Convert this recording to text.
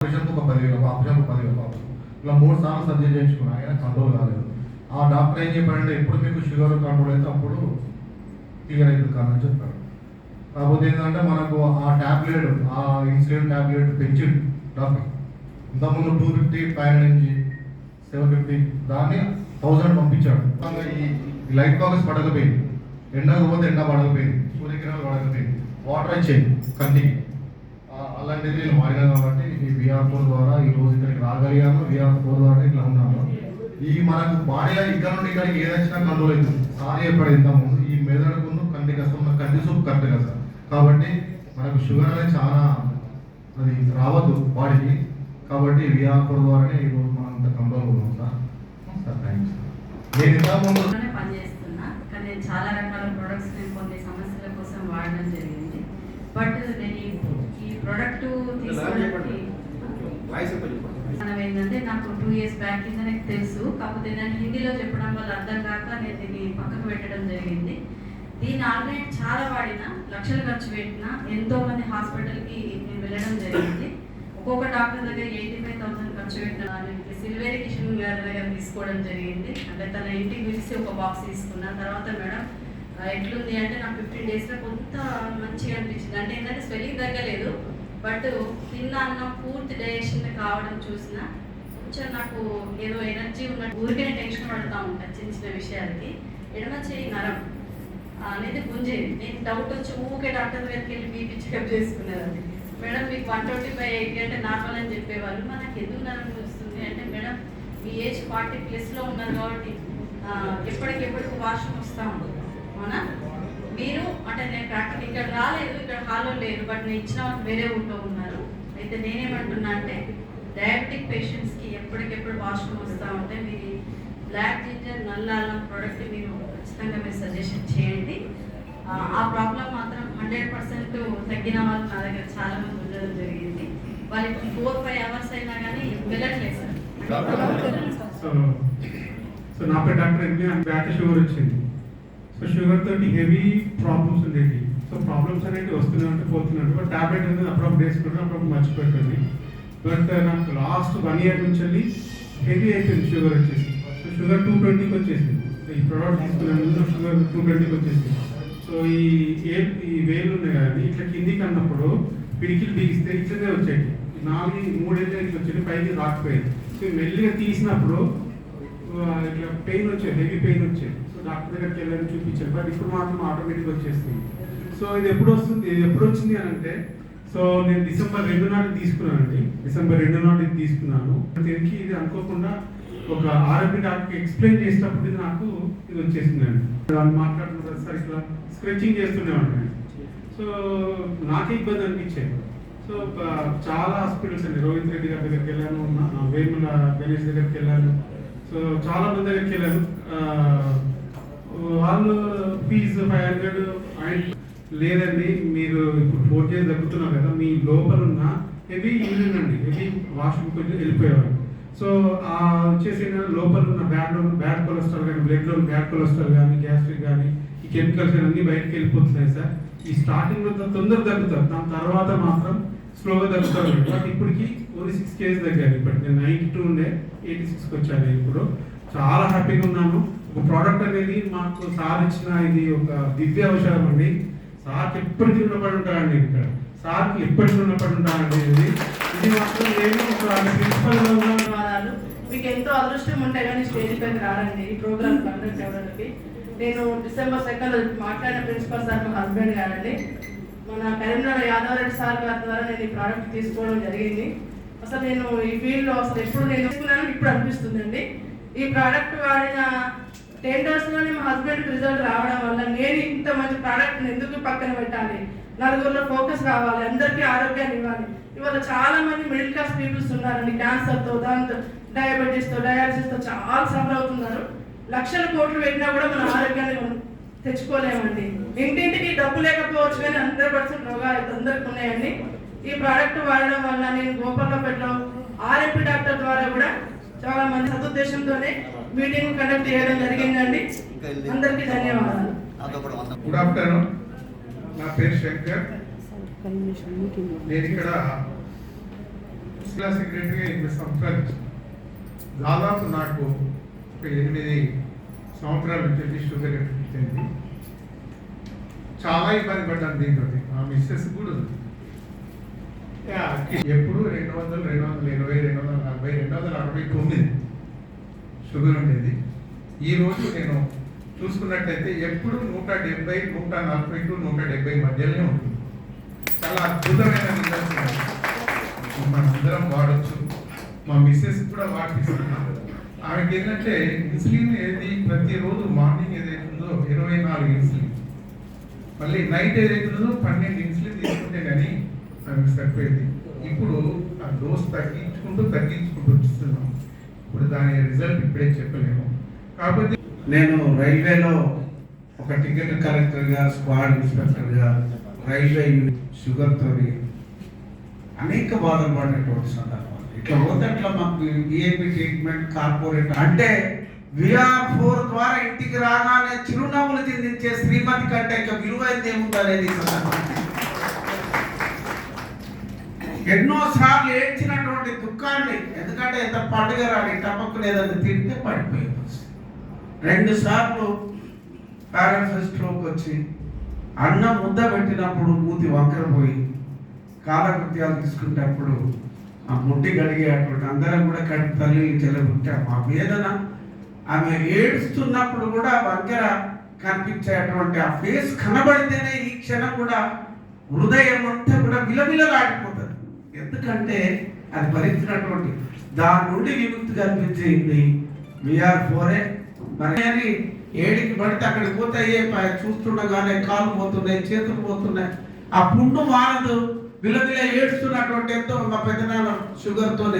ఆపరేషన్కి ఒక 10,000, ఒక ఆపరేషన్కి 10,000 ఇలా 3 సార్లు సర్జరీ చేయించుకున్నా, అయినా కంట్రోల్ కాలేదు. ఆ డాక్టర్ ఏం చెప్పాడంటే ఎప్పుడు మీకు షుగర్ కంట్రోల్ అయితే అప్పుడు క్లియర్ అవుతుంది కాదని చెప్పాడు. కాకపోతే ఏంటంటే మనకు ఆ ట్యాబ్లెట్, ఆ ఇన్సులిన్ ట్యాబ్లెట్ పెంచిండు డాక్టర్. ఇంతకుముందు 250 పైన నుంచి 750 దాన్ని 1000 పంపించాడు. ఈ లైట్ ఫోకస్ పడకపోయింది, ఎండకపోతే ఎండ పడకపోయింది, సూర్యకిరణాలు పడకపోయింది, వాటర్ వచ్చేది కంటికి. అలాంటిది నేను వాడినాను కాబట్టి ఈ VR4 ద్వారా ఈ రోజు ఇక్కడికి రాగలిగాను. VR4 ద్వారా ఇట్లా ఉన్నాను. ఈ మనకు బాడీలో ఇక్కడ నుండి ఇక్కడికి ఏదొచ్చినా కంట్రోల్ అవుతుంది. సారీ ఎప్పుడు ఇంతకుముందు ఈ మెదడుకును కంటికి వస్తుంది, కంటి సూప్ కరెక్ట్ కదా సార్. కాబట్టి మనకు షుగర్ అనేది చాలా అది రావద్దు బాడీకి. కాబట్టి VR4 ద్వారానే ఈరోజు మనం అంత కంట్రోల్ ఉన్నాం సార్. Sir thanks. నేను ఇంతకుముందు పనిచేస్తున్నా, కానీ నేను చాలా రకాల ప్రొడక్ట్స్ నేను కొన్ని సమస్యల కోసం వాడడం జరిగింది. బట్ నేను ఈ ప్రోడక్ట్ తీసుకోవడానికి మనం ఏంటంటే నాకు 2 years బ్యాక్ కింద నాకు తెలుసు. కాకపోతే నేను హిందీలో చెప్పడం వల్ల అర్థం కాక నేను దీన్ని పక్కకు పెట్టడం జరిగింది. దీన్ని ఆల్రెడీ చాలా వాడినా, లక్షలు ఖర్చు పెట్టినా, ఎంతో మంది హాస్పిటల్కి నేను వెళ్ళడం జరిగింది. ఒక్కొక్క డాక్టర్ దగ్గర 85,000 ఖర్చు పెట్టిన సిల్వేరి కిషన్ గారి దగ్గర తీసుకోవడం జరిగింది. అంటే తన ఇంటికి పిలిచి ఒక బాక్స్ తీసుకున్నా. తర్వాత మేడం ఎట్లుంది అంటే నాకు 15 daysలో కొంత మంచిగా అనిపించింది. అంటే ఏంటంటే స్వెల్లింగ్ తగ్గలేదు, బట్ తిన్న అన్నం పూర్తి డైజెషన్ కావడం చూసిన కొంచెం నాకు ఏదో ఎనర్జీ ఉన్నట్టు. ఊరికే టెన్షన్ పడుతూ ఉంటాను చిన్న చిన్న విషయాలకి. ఎడమ చేయి నరం అనేది గుంజేది. నేను డౌట్ వచ్చి ఊరికే డాక్టర్ దగ్గరికి వెళ్ళి బీపీ చెకప్ చేసుకునేదాన్ని. మేడం మీకు 125/80 అంటే నార్మల్ అని చెప్పేవాళ్ళు. మనకు ఎందుకు నరం వస్తుంది అంటే మేడం మీ ఏజ్ 40+ ఉన్నారు కాబట్టి ఎప్పటికెప్పటికి వాష్రూమ్ వస్తూ ఉంటుంది. అవునా? మీరు అంటే నేను ప్రాక్టికల్ ఇక్కడ రాలేదు, ఇక్కడ హాల్లో లేదు, బట్ నేను ఇచ్చిన వేరే ఊళ్ళో ఉన్నారు. అయితే నేనేమంటున్నా అంటే డయాబెటిక్ పేషెంట్స్కి ఎప్పటికెప్పుడు వాష్రూమ్ వస్తూ ఉంటే మీరు బ్లాక్ జింజర్ నల్ల అల్లం ప్రోడక్ట్ మీరు ఖచ్చితంగా మీరు సజెషన్ చేయండి. ఆ ప్రాబ్లం మాత్రం 100% తగ్గిన వాళ్ళు నా దగ్గర చాలా మంది ఉండడం జరిగింది. వాళ్ళకి 4-5 hours అయినా కానీ వెళ్ళట్లేదు సార్. సో నా పేరు డాక్టర్ ఎంబీ. బ్యాక్ షుగర్ వచ్చింది. సో షుగర్ తోటి హెవీ ప్రాబ్లమ్స్ ఉండేవి. సో ప్రాబ్లమ్స్ అనేవి వస్తున్నాయంటే పోతున్నాయి. బట్ టాబ్లెట్ అనేది అప్పుడప్పుడు వేసుకుంటాను, అప్పుడప్పుడు మర్చిపోతుంది. బట్ నాకు లాస్ట్ 1 year నుంచి వెళ్ళి హెవీ అయిపోయింది షుగర్ వచ్చేసి. సో షుగర్ 220కి వచ్చేసింది. సో ఈ ప్రోడక్ట్ తీసుకునే ముందు షుగర్ 220కి వచ్చేసింది. సో ఈ వేలు ఉన్నాయి కదండి, ఇట్లా కిందికి అన్నప్పుడు పిడికిలు బిగిస్తే ఇట్లనే వచ్చాయి. 3 ఏళ్ళు ఇట్లా వచ్చేది, పైకి రాకపోయేది. సో మెల్లిగా తీసినప్పుడు ఇట్లా పెయిన్ వచ్చేది, హెవీ పెయిన్ వచ్చేది. సో డాక్టర్ దగ్గరికి వెళ్ళాలని చూపించారు, బట్ ఇప్పుడు మాత్రం ఆటోమేటిక్గా వచ్చేస్తుంది. సో ఇది ఎప్పుడు వచ్చింది అని అంటే, సో నేను December 2 నాడు తీసుకున్నానండి. December 2 నాడు ఇది తీసుకున్నాను. దీనికి ఇది అనుకోకుండా ఒక RMP డాక్టర్కి ఎక్స్ప్లెయిన్ చేసినప్పుడు ఇది నాకు ఇది వచ్చేసిందండి. వాళ్ళు మాట్లాడుతున్నారు సార్, ఇట్లా స్క్రెచింగ్ చేస్తుండేవాడిని. సో నాకే ఇబ్బంది అనిపించేది. సో చాలా హాస్పిటల్స్ అండి, రోహిత్ రెడ్డి గారి దగ్గరికి వెళ్ళాను, వేముల గణేష్ దగ్గరికి వెళ్ళాను, సో చాలా మంది దగ్గరికి వెళ్ళాను. వాళ్ళు ఫీజు 500 లేదండి, మీరు ఇప్పుడు 4 days తగ్గుతున్నారు కదా, మీ లోపల ఉన్న హెవీ యూరిన్ అండి, హెవీ వాష్రూమ్ కొంచెం వెళ్ళిపోయేవారు. సో వచ్చేసి లోపల ఉన్న బ్యాడ్ కొలెస్ట్రాల్ కానీ, బ్లడ్లో బ్యాడ్ కొలెస్ట్రాల్ కానీ, గ్యాస్ట్రిక్ కానీ, ఈ కెమికల్స్ అన్నీ బయటకు వెళ్ళిపోతున్నాయి సార్. ఈ స్టార్టింగ్లో తొందరగా తగ్గుతారు, దాని తర్వాత మాత్రం స్లోగా తగ్గుతారు. బట్ ఇప్పటికి ఓన్లీ 6 kg తగ్గాను. ఇప్పటికి నేను 92 ఉండే 86కి వచ్చాను. ఇప్పుడు చాలా హ్యాపీగా ఉన్నాను. ఒక ప్రోడక్ట్ అనేది మాకు సార్ ఇచ్చిన ఇది ఒక దివ్య ఔషధం అండి. సార్కి ఎప్పటికీ రుణపడి ఉంటానండి. ఇక్కడ సార్కి ఎప్పటికీ రుణపడి ఉంటానండి. ఇది మాత్రం నేను ఒక ప్రిన్సిపల్గా ధన్యవాదాలు. మీకు ఎంతో అదృష్టం ఉంటే కానీ స్టేజ్ పైన రారండి ఈ ప్రోగ్రామ్ కండక్ట్ అవ్వడానికి. నేను December 2 మాట్లాడిన ప్రిన్సిపల్ సార్ మా హస్బెండ్ గారండి. మన కరీంనగర్ యాదవరెడ్డి సార్ గారి ద్వారా నేను ఈ ప్రోడక్ట్ తీసుకోవడం జరిగింది. అసలు నేను ఈ ఫీల్డ్లో అసలు ఎప్పుడు నేను తీసుకున్నాను ఇప్పుడు అనిపిస్తుందండి. ఈ ప్రోడక్ట్ వాడిన 10 daysలోనే మా హస్బెండ్కి రిజల్ట్ రావడం వల్ల నేను ఇంత మంచి ప్రోడక్ట్ని ఎందుకు పక్కన పెట్టాలి, నలుగురిలో ఫోకస్ కావాలి, అందరికీ ఆరోగ్యాన్ని ఇవ్వాలి. ఇవాళ చాలా మంది మిడిల్ క్లాస్ పీపుల్స్ ఉన్నారండి, క్యాన్సర్తో, దాంతో డయాబెటీస్తో, డయాలసిస్తో చాలా సఫర్ అవుతున్నారు. లక్షల కోట్లు పెట్టినా కూడా మన ఆరోగ్యాన్ని తెచ్చుకోలేమండి. ఇంటింటికి డబ్బు లేకపోవచ్చు కానీ 100% రోగాలు అందరికీ ఉన్నాయండి. ఈ ప్రోడక్ట్ వాడడం వల్ల నేను గోపాలపేటలో RMP డాక్టర్ ద్వారా కూడా చాలా మంది సదుద్దేశంతోనే మీటింగ్ కండక్ట్ చేయడం జరిగిందండి. అందరికీ ధన్యవాదాలు. Good afternoon. నా పేరు శంకర్. నేను ఇక్కడ జిల్లా సెక్రటరీగా 8 సంవత్సరాలు ఇచ్చాను. దాదాపు నాకు ఒక 8 సంవత్సరాల నుంచి షుగర్ ఎఫెక్ట్. చాలా ఇబ్బంది పడ్డాను దీంతో. మా మిస్సెస్ కూడా ఉంది. ఎప్పుడు 200, 220, 240, 269 షుగర్ ఉండేది. ఈరోజు నేను చూసుకున్నట్లయితే ఎప్పుడు 170, 140 to 170 మధ్యలోనే ఉంటుంది. చాలా అద్భుతమైన నిదర్శనం. మనందరం వాడచ్చు. మా మిస్సెస్ కూడా వాడిస్తున్నాను. ఆమెకి ఏంటంటే ఇన్సులిన్ ఏది ప్రతిరోజు మార్నింగ్ ఏదైతుందో 24 ఇన్సులిన్, మళ్ళీ నైట్ ఏదైతుందో 12 ఇన్సులిన్ తీసుకుంటే కానీ ఆమెకు సరిపోయేది. ఇప్పుడు ఆ డోస్ తగ్గించుకుంటూ వస్తున్నాం. ఇప్పుడు దాని రిజల్ట్ ఇప్పుడే చెప్పలేము. కాకపోతే నేను రైల్వేలో ఒక టికెట్ కలెక్టర్గా, స్క్వాడ్ ఇన్స్పెక్టర్గా రైల్వే షుగర్తో అనేక బాధలు పడినటువంటి సందర్భాలు. ఇట్లా పోతే అట్లా మాకు ఈఏపీ ట్రీట్మెంట్ కార్పొరేట్ అంటే VR4 ద్వారా ఇంటికి రాగానే చిరునవ్వులు చెందించే శ్రీమతి కంటే ఇంకా విలువైంది ఏముందనేది ఎన్నోసార్లు ఏడ్చినటువంటి దుఃఖాన్ని, ఎందుకంటే ఎంత పండుగ రాని టపక్కు లేదని తింటే పడిపోయింది. 2 సార్లు పారాలసిస్ స్ట్రోక్ వచ్చి అన్నం ముద్ద పెట్టినప్పుడు మూతి వంకరపోయి కాలకృత్యాలు తీసుకునేటప్పుడు ఆ ముట్టి గడిగేటువంటి అందరం కూడా కడుపు తల్లి చెల్లబుట్టాం. ఆ వేదన, ఆమె ఏడుస్తున్నప్పుడు కూడా వంకర కనిపించేటువంటి ఆ ఫేస్ కనబడితేనే ఈ క్షణం కూడా హృదయం అంతా కూడా విలవిలలాడిపోతుంది. ఎందుకంటే అది భరించినటువంటి దాని నుండి విముక్తి కల్పించింది VR4. మరి అని ఏడికి పడితే అక్కడికి పోతే చూస్తుండగానే కాళ్ళు పోతున్నాయి, చేతులు పోతున్నాయి, ఆ పుండు మానదు, విలవిల ఏడుస్తున్నటువంటి ఎంతో మా పెద్దనాన్న షుగర్తోనే